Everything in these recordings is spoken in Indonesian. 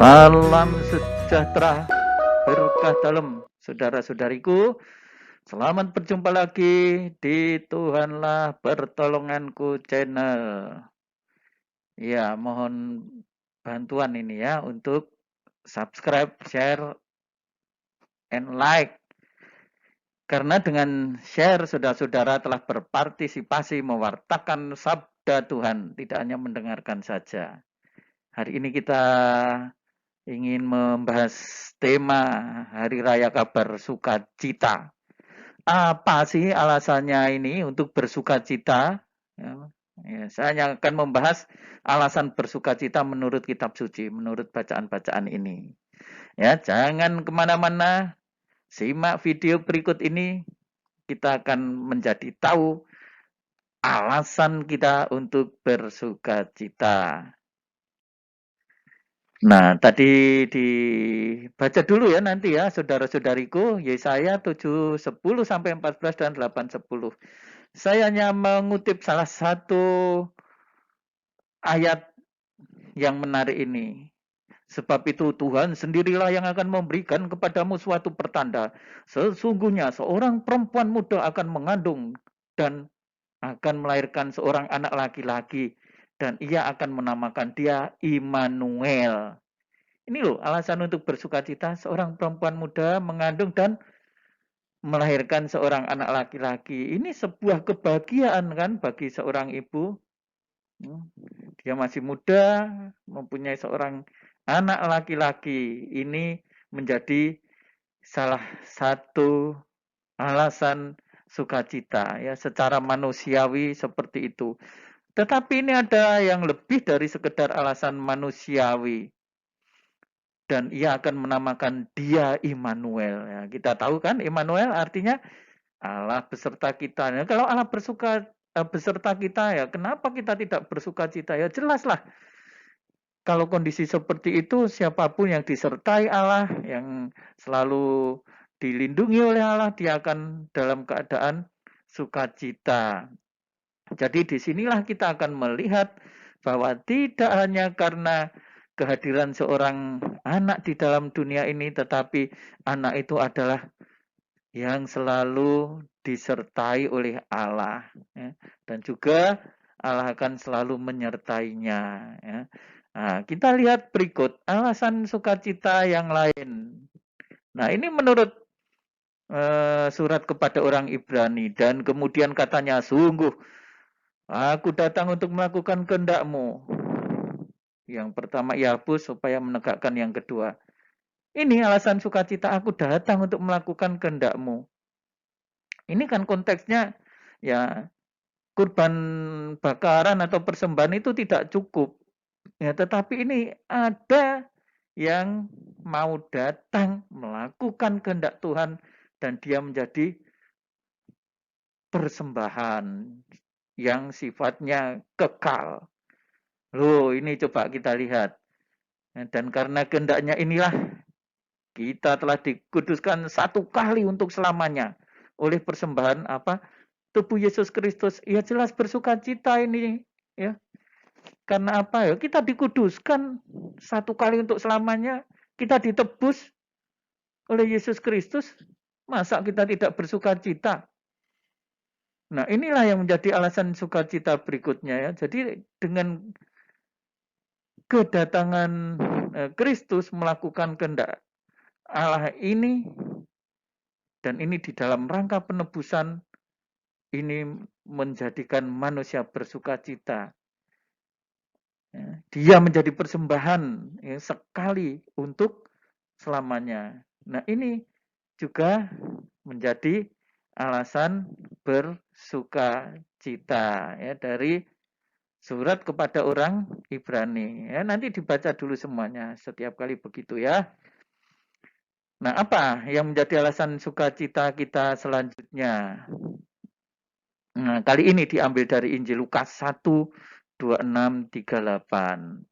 Salam sejahtera, berkah dalam, saudara-saudariku. Selamat berjumpa lagi di Tuhanlah Pertolonganku channel. Ya, mohon bantuan ini ya untuk subscribe, share, and like. Karena dengan share, saudara-saudara telah berpartisipasi mewartakan sabda Tuhan, tidak hanya mendengarkan saja. Hari ini kita ingin membahas tema Hari Raya Kabar Sukacita. Apa sih alasannya ini untuk bersukacita? Saya akan membahas alasan bersukacita menurut kitab suci, menurut bacaan-bacaan ini. Ya, jangan kemana-mana, simak video berikut ini, kita akan menjadi tahu alasan kita untuk bersukacita. Nah, tadi dibaca dulu ya nanti ya, saudara-saudariku, Yesaya 7:10 sampai 14 dan 8:10. Saya hanya mengutip salah satu ayat yang menarik ini. Sebab itu Tuhan sendirilah yang akan memberikan kepadamu suatu pertanda. Sesungguhnya seorang perempuan muda akan mengandung dan akan melahirkan seorang anak laki-laki, dan ia akan menamakan dia Immanuel. Ini loh alasan untuk bersukacita, seorang perempuan muda mengandung dan melahirkan seorang anak laki-laki. Ini sebuah kebahagiaan kan bagi seorang ibu. Dia masih muda, mempunyai seorang anak laki-laki. Ini menjadi salah satu alasan sukacita ya, secara manusiawi seperti itu. Tetapi ini ada yang lebih dari sekedar alasan manusiawi. Dan ia akan menamakan dia Immanuel. Ya, kita tahu kan Immanuel artinya Allah beserta kita. Nah, kalau Allah beserta kita ya, kenapa kita tidak bersukacita? Ya jelaslah. Kalau kondisi seperti itu, siapapun yang disertai Allah, yang selalu dilindungi oleh Allah, dia akan dalam keadaan sukacita. Jadi disinilah kita akan melihat bahwa tidak hanya karena kehadiran seorang anak di dalam dunia ini, tetapi anak itu adalah yang selalu disertai oleh Allah, ya. Dan juga Allah akan selalu menyertainya. Ya. Nah, kita lihat berikut alasan sukacita yang lain. Nah, ini menurut surat kepada orang Ibrani, dan kemudian katanya, sungguh aku datang untuk melakukan kehendak-Mu. Yang pertama Yahbus supaya menegakkan yang kedua. Ini alasan sukacita, aku datang untuk melakukan kehendak-Mu. Ini kan konteksnya ya, kurban bakaran atau persembahan itu tidak cukup. Ya, tetapi ini ada yang mau datang melakukan kehendak Tuhan dan dia menjadi persembahan yang sifatnya kekal. Loh, ini coba kita lihat. Dan karena kehendaknya inilah kita telah dikuduskan satu kali untuk selamanya oleh persembahan apa? Tubuh Yesus Kristus. Ya jelas bersukacita ini ya. Karena apa ya? Kita dikuduskan satu kali untuk selamanya. Kita ditebus oleh Yesus Kristus. Masa kita tidak bersukacita? Nah, inilah yang menjadi alasan sukacita berikutnya ya. Jadi dengan kedatangan Kristus melakukan kehendak Allah ini, dan ini di dalam rangka penebusan, ini menjadikan manusia bersukacita. Ya, dia menjadi persembahan ya, sekali untuk selamanya. Nah, ini juga menjadi alasan bersukacita ya, dari surat kepada orang Ibrani. Ya, nanti dibaca dulu semuanya setiap kali begitu ya. Nah, apa yang menjadi alasan sukacita kita selanjutnya? Nah, kali ini diambil dari Injil Lukas 1:26-38.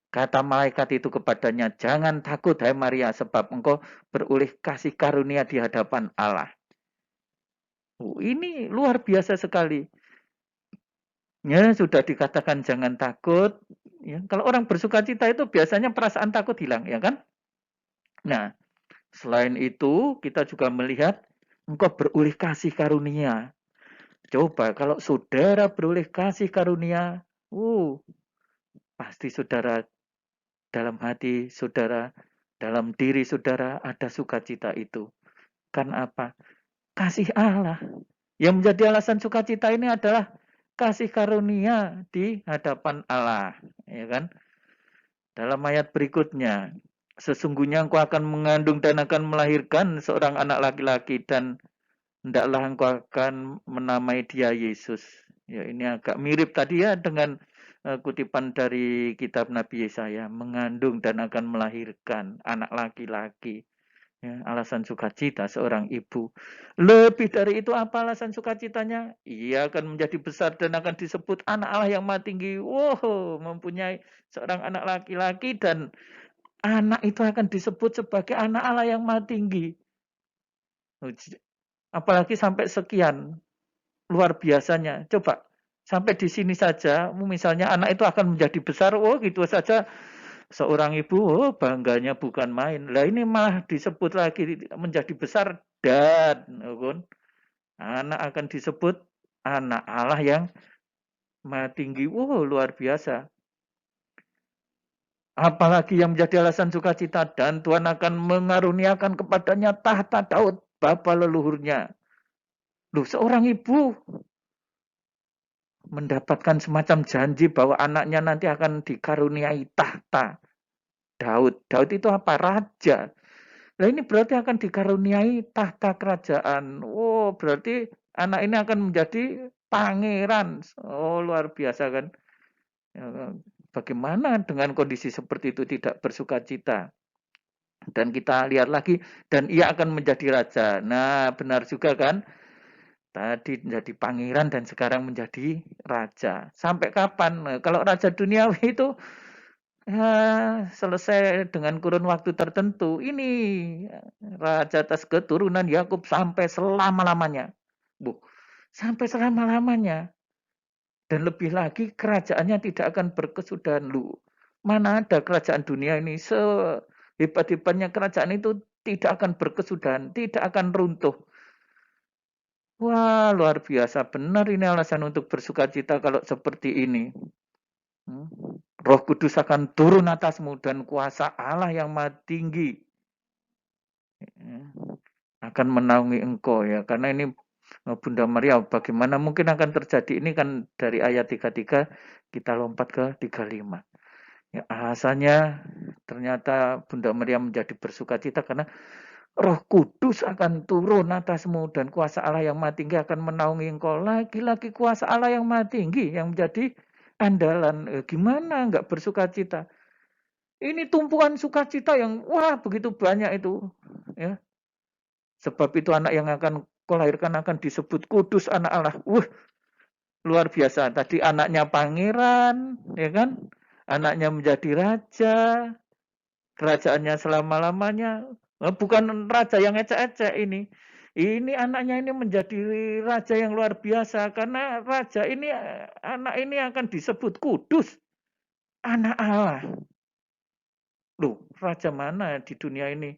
Kata malaikat itu kepadanya, jangan takut hai Maria, sebab engkau beroleh kasih karunia di hadapan Allah. Ini luar biasa sekali. Ya, sudah dikatakan jangan takut, Ya, kalau orang bersukacita itu biasanya perasaan takut hilang, ya kan? Nah, selain itu kita juga melihat engkau beroleh kasih karunia. Coba kalau saudara beroleh kasih karunia, pasti saudara dalam hati saudara, dalam diri saudara ada sukacita itu. Kan apa? Kasih Allah. Yang menjadi alasan sukacita ini adalah kasih karunia di hadapan Allah, ya kan? Dalam ayat berikutnya, sesungguhnya engkau akan mengandung dan akan melahirkan seorang anak laki-laki dan hendaklah engkau akan menamai dia Yesus. Ya, ini agak mirip tadi ya dengan kutipan dari kitab Nabi Yesaya, mengandung dan akan melahirkan anak laki-laki. Ya, alasan sukacita seorang ibu. Lebih dari itu apa alasan sukacitanya? Ia akan menjadi besar dan akan disebut anak Allah yang maha tinggi. Wow, mempunyai seorang anak laki-laki dan anak itu akan disebut sebagai anak Allah yang maha tinggi. Apalagi sampai sekian luar biasanya. Coba sampai di sini saja, misalnya anak itu akan menjadi besar, gitu saja seorang ibu, bangganya bukan main. Lah ini malah disebut lagi menjadi besar dan anak akan disebut anak Allah yang maha tinggi. Luar biasa. Apalagi yang menjadi alasan sukacita dan Tuhan akan mengaruniakan kepadanya tahta Daud, bapa leluhurnya. Loh, seorang ibu mendapatkan semacam janji bahwa anaknya nanti akan dikaruniai tahta Daud. Daud itu apa? Raja. Nah ini berarti akan dikaruniai tahta kerajaan. Berarti anak ini akan menjadi pangeran. Luar biasa kan. Bagaimana dengan kondisi seperti itu tidak bersukacita? Dan kita lihat lagi, dan ia akan menjadi raja. Nah benar juga kan. Tadi menjadi pangeran dan sekarang menjadi raja. Sampai kapan? Nah, kalau raja duniawi itu selesai dengan kurun waktu tertentu. Ini raja atas keturunan Yakub sampai selama-lamanya. Sampai selama-lamanya. Dan lebih lagi kerajaannya tidak akan berkesudahan. Mana ada kerajaan dunia ini sehebat-hebatnya kerajaan itu tidak akan berkesudahan, tidak akan runtuh. Wah, luar biasa. Benar ini alasan untuk bersukacita kalau seperti ini. Roh Kudus akan turun atasmu dan kuasa Allah yang maha tinggi akan menaungi engkau ya. Karena ini Bunda Maria, bagaimana mungkin akan terjadi ini kan dari ayat 33 kita lompat ke 35. Ya, alasannya ternyata Bunda Maria menjadi bersukacita karena Roh Kudus akan turun atasmu dan kuasa Allah yang maha tinggi akan menaungi engkau. Lagi-lagi kuasa Allah yang maha tinggi yang menjadi andalan. Gimana enggak bersukacita? Ini tumpuan sukacita yang begitu banyak itu. Ya. Sebab itu anak yang akan kau lahirkan akan disebut kudus anak Allah. Luar biasa. Tadi anaknya pangeran, ya kan? Anaknya menjadi raja. Kerajaannya selama-lamanya. Bukan raja yang ecek-ecek ini. Ini anaknya ini menjadi raja yang luar biasa. Karena raja ini, anak ini akan disebut kudus. Anak Allah. Loh, raja mana di dunia ini?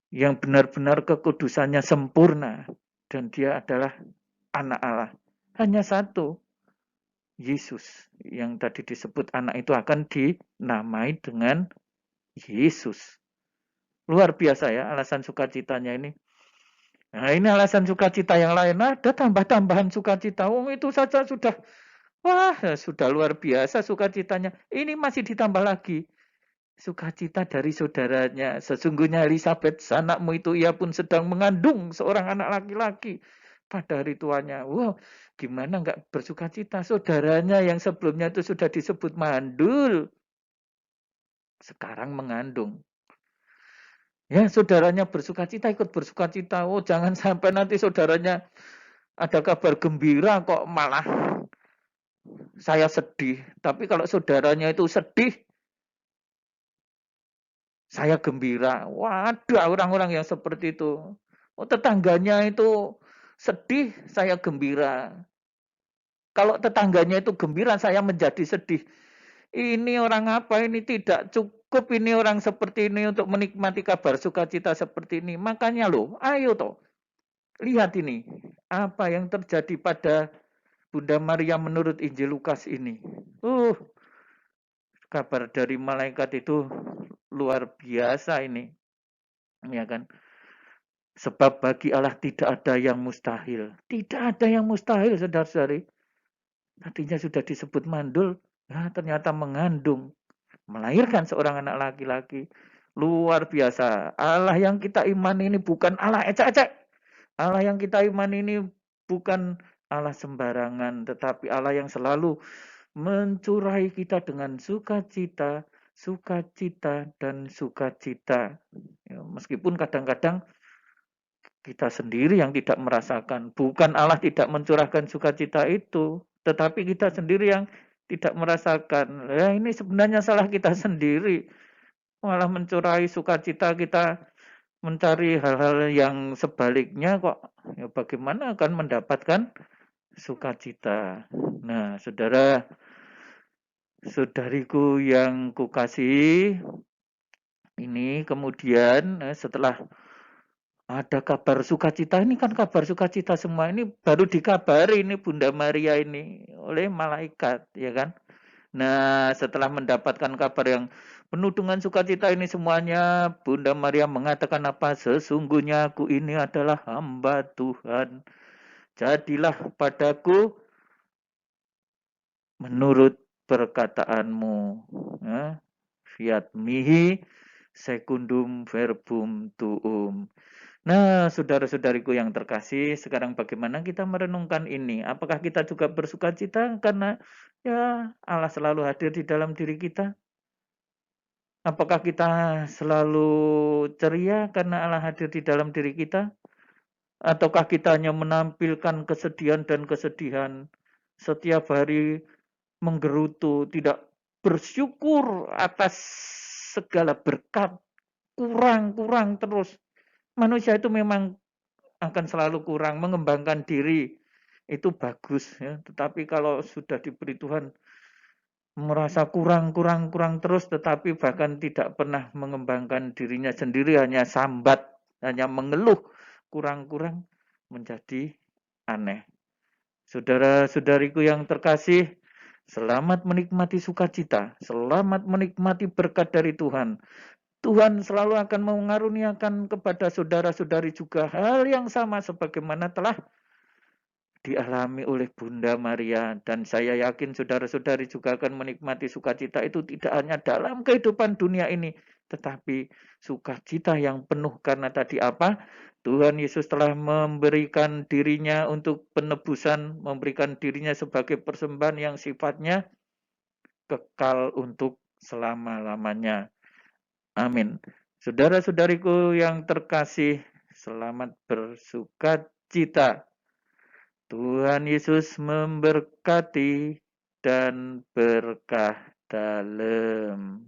Yang benar-benar kekudusannya sempurna. Dan dia adalah anak Allah. Hanya satu. Yesus. Yang tadi disebut anak itu akan dinamai dengan Yesus. Luar biasa ya alasan sukacitanya ini. Nah ini alasan sukacita yang lain. Ada tambah-tambahan sukacita. Itu saja sudah sudah luar biasa sukacitanya. Ini masih ditambah lagi. Sukacita dari saudaranya. Sesungguhnya Elizabeth, anakmu itu ia pun sedang mengandung seorang anak laki-laki pada hari tuanya. Gimana enggak bersukacita? Saudaranya yang sebelumnya itu sudah disebut mandul. Sekarang mengandung. Ya, saudaranya bersukacita, ikut bersukacita. Jangan sampai nanti saudaranya ada kabar gembira kok malah saya sedih. Tapi kalau saudaranya itu sedih, saya gembira. Waduh, orang-orang yang seperti itu. Tetangganya itu sedih, saya gembira. Kalau tetangganya itu gembira, saya menjadi sedih. Ini orang apa ini? Tidak cukup ini orang seperti ini untuk menikmati kabar sukacita seperti ini. Makanya loh, ayo toh. Lihat ini. Apa yang terjadi pada Bunda Maria menurut Injil Lukas ini. Kabar dari malaikat itu luar biasa ini. Ya kan? Sebab bagi Allah tidak ada yang mustahil. Tidak ada yang mustahil, saudara-saudari. Tadinya sudah disebut mandul, ya ternyata mengandung, melahirkan seorang anak laki-laki. Luar biasa. Allah yang kita imani ini bukan Allah ecek-ecek. Allah yang kita imani ini bukan Allah sembarangan, tetapi Allah yang selalu mencurahi kita dengan sukacita, sukacita, dan sukacita. Ya, meskipun kadang-kadang kita sendiri yang tidak merasakan. Bukan Allah tidak mencurahkan sukacita itu, tetapi kita sendiri yang tidak merasakan. Ya, ini sebenarnya salah kita sendiri. Malah mencurahi sukacita, kita mencari hal-hal yang sebaliknya kok. Ya, bagaimana akan mendapatkan sukacita? Nah, saudara, saudariku yang kukasihi, ini kemudian setelah ada kabar sukacita, ini kan kabar sukacita semua ini baru dikabari ini Bunda Maria ini oleh malaikat, ya kan? Nah, setelah mendapatkan kabar yang penuh dengan sukacita ini semuanya, Bunda Maria mengatakan apa? Sesungguhnya aku ini adalah hamba Tuhan. Jadilah padaku menurut perkataanmu. Ya, fiat mihi secundum verbum tuum. Nah, saudara-saudariku yang terkasih, sekarang bagaimana kita merenungkan ini? Apakah kita juga bersuka cita karena ya Allah selalu hadir di dalam diri kita? Apakah kita selalu ceria karena Allah hadir di dalam diri kita? Ataukah kita hanya menampilkan kesedihan dan kesedihan setiap hari menggerutu, tidak bersyukur atas segala berkat, kurang-kurang terus. Manusia itu memang akan selalu kurang, mengembangkan diri itu bagus ya, tetapi kalau sudah diberi Tuhan merasa kurang terus, tetapi bahkan tidak pernah mengembangkan dirinya sendiri, hanya sambat, hanya mengeluh kurang menjadi aneh. Saudara-saudariku yang terkasih, selamat menikmati sukacita, selamat menikmati berkat dari Tuhan. Tuhan selalu akan mengaruniakan kepada saudara-saudari juga hal yang sama sebagaimana telah dialami oleh Bunda Maria. Dan saya yakin saudara-saudari juga akan menikmati sukacita itu tidak hanya dalam kehidupan dunia ini, tetapi sukacita yang penuh karena tadi apa? Tuhan Yesus telah memberikan dirinya untuk penebusan, memberikan dirinya sebagai persembahan yang sifatnya kekal untuk selama-lamanya. Amin. Saudara-saudariku yang terkasih, selamat bersukacita. Tuhan Yesus memberkati dan berkah dalam.